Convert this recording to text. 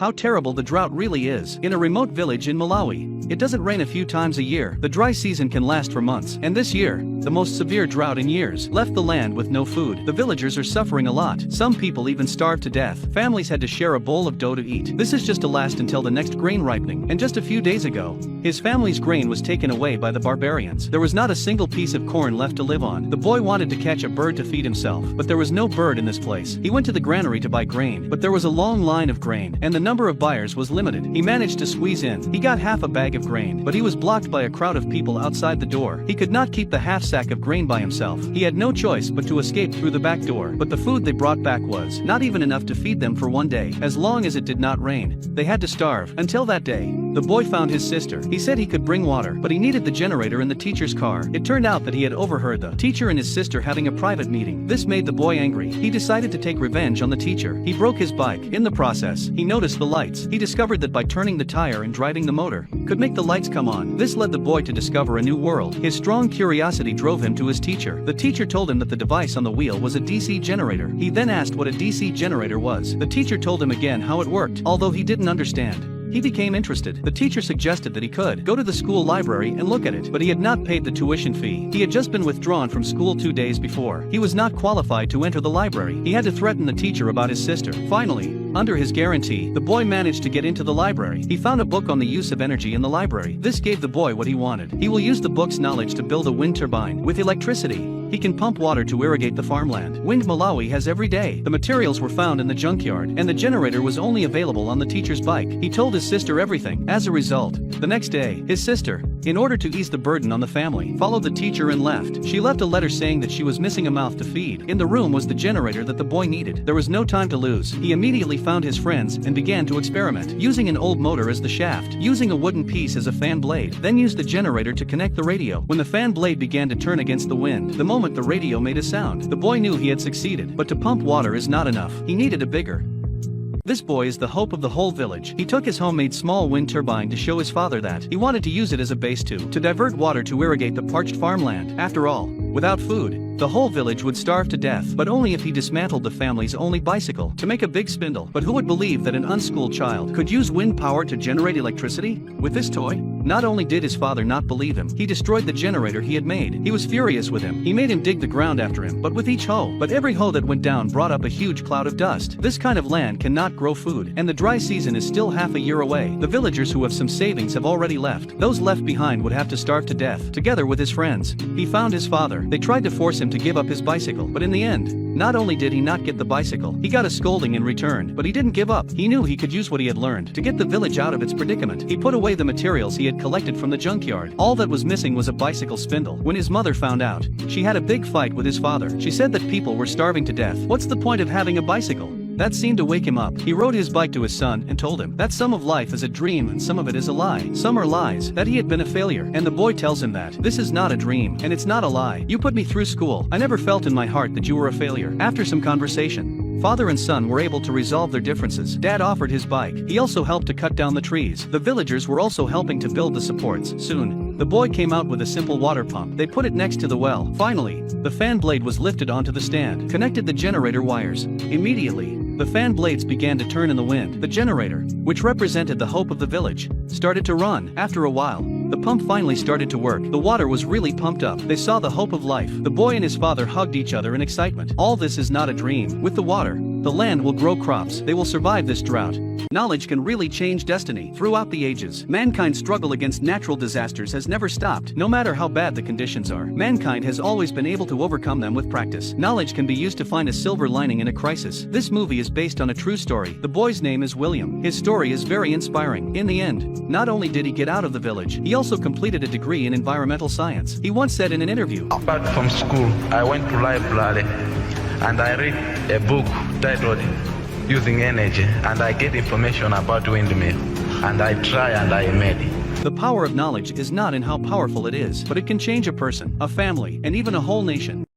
how terrible the drought really is. In a remote village in Malawi, it doesn't rain a few times a year. The dry season can last for months. And this year, the most severe drought in years left the land with no food. The villagers are suffering a lot. Some people even starved to death. Families had to share a bowl of dough to eat. This is just to last until the next grain ripening. And just a few days ago, his family's grain was taken away by the barbarians. There was not a single piece of corn left to live on. The boy wanted to catch a bird to feed himself, but there was no bird in this place. He went to the granary to buy grain, but there was a long line of grain, and the number of buyers was limited. He managed to squeeze in. He got half a bag of grain, but he was blocked by a crowd of people outside the door. He could not keep the half sack of grain by himself. He had no choice but to escape through the back door. But the food they brought back was not even enough to feed them for one day. As long as it did not rain, they had to starve. Until that day, the boy found his sister. He said he could bring water, but he needed the generator in the teacher's car. It turned out that he had overheard the teacher and his sister having a private meeting. This made the boy angry. He decided to take revenge on the teacher. He broke his bike. In the process, he noticed the lights. He discovered that by turning the tire and driving the motor, could make the lights come on. This led the boy to discover a new world. His strong curiosity drove him to his teacher. The teacher told him that the device on the wheel was a DC generator. He then asked what a DC generator was. The teacher told him again how it worked, although he didn't understand. He became interested. The teacher suggested that he could go to the school library and look at it, but he had not paid the tuition fee. He had just been withdrawn from school 2 days before. He was not qualified to enter the library. He had to threaten the teacher about his sister. Finally, under his guarantee, the boy managed to get into the library. He found a book on the use of energy in the library. This gave the boy what he wanted. He will use the book's knowledge to build a wind turbine. With electricity, he can pump water to irrigate the farmland. Wind Malawi has every day. The materials were found in the junkyard, and the generator was only available on the teacher's bike. He told his sister everything. As a result, the next day, his sister, in order to ease the burden on the family, followed the teacher and left. She left a letter saying that she was missing a mouth to feed. In the room was the generator that the boy needed. There was no time to lose. He immediately found his friends and began to experiment, using an old motor as the shaft, using a wooden piece as a fan blade, then used the generator to connect the radio. When the fan blade began to turn against the wind, the moment the radio made a sound, the boy knew he had succeeded. But to pump water is not enough. He needed a bigger. This boy is the hope of the whole village. He took his homemade small wind turbine to show his father that he wanted to use it as a base to divert water to irrigate the parched farmland. After all, without food, the whole village would starve to death, but only if he dismantled the family's only bicycle to make a big spindle. But who would believe that an unschooled child could use wind power to generate electricity? With this toy, not only did his father not believe him, he destroyed the generator he had made. He was furious with him. He made him dig the ground after him, but with each hoe. But every hoe that went down brought up a huge cloud of dust. This kind of land cannot grow food, and the dry season is still half a year away. The villagers who have some savings have already left. Those left behind would have to starve to death. Together with his friends, he found his father. They tried to force him to give up his bicycle, but in the end, not only did he not get the bicycle, he got a scolding in return. But he didn't give up. He knew he could use what he had learned to get the village out of its predicament. He put away the materials he had collected from the junkyard. All that was missing was a bicycle spindle. When his mother found out, she had a big fight with his father. She said that people were starving to death. What's the point of having a bicycle? That seemed to wake him up. He rode his bike to his son and told him that some of life is a dream and some of it is a lie. Some are lies, that he had been a failure. And the boy tells him that this is not a dream and it's not a lie. You put me through school. I never felt in my heart that you were a failure. After some conversation, father and son were able to resolve their differences. Dad offered his bike. He also helped to cut down the trees. The villagers were also helping to build the supports. Soon, the boy came out with a simple water pump. They put it next to the well. Finally, the fan blade was lifted onto the stand, connected the generator wires. Immediately, the fan blades began to turn in the wind. The generator, which represented the hope of the village, started to run. After a while, the pump finally started to work. The water was really pumped up. They saw the hope of life. The boy and his father hugged each other in excitement. All this is not a dream. With the water, the land will grow crops. They will survive this drought. Knowledge can really change destiny. Throughout the ages, mankind's struggle against natural disasters has never stopped. No matter how bad the conditions are, mankind has always been able to overcome them with practice. Knowledge can be used to find a silver lining in a crisis. This movie is based on a true story. The boy's name is William. His story is very inspiring. In the end, not only did he get out of the village, he also completed a degree in environmental science. He once said in an interview, Apart from school, I went to library and I read a book titled Using Energy, and I get information about windmill, and I try and I made it. the power of knowledge is not in how powerful it is, but it can change a person, a family, and even a whole nation.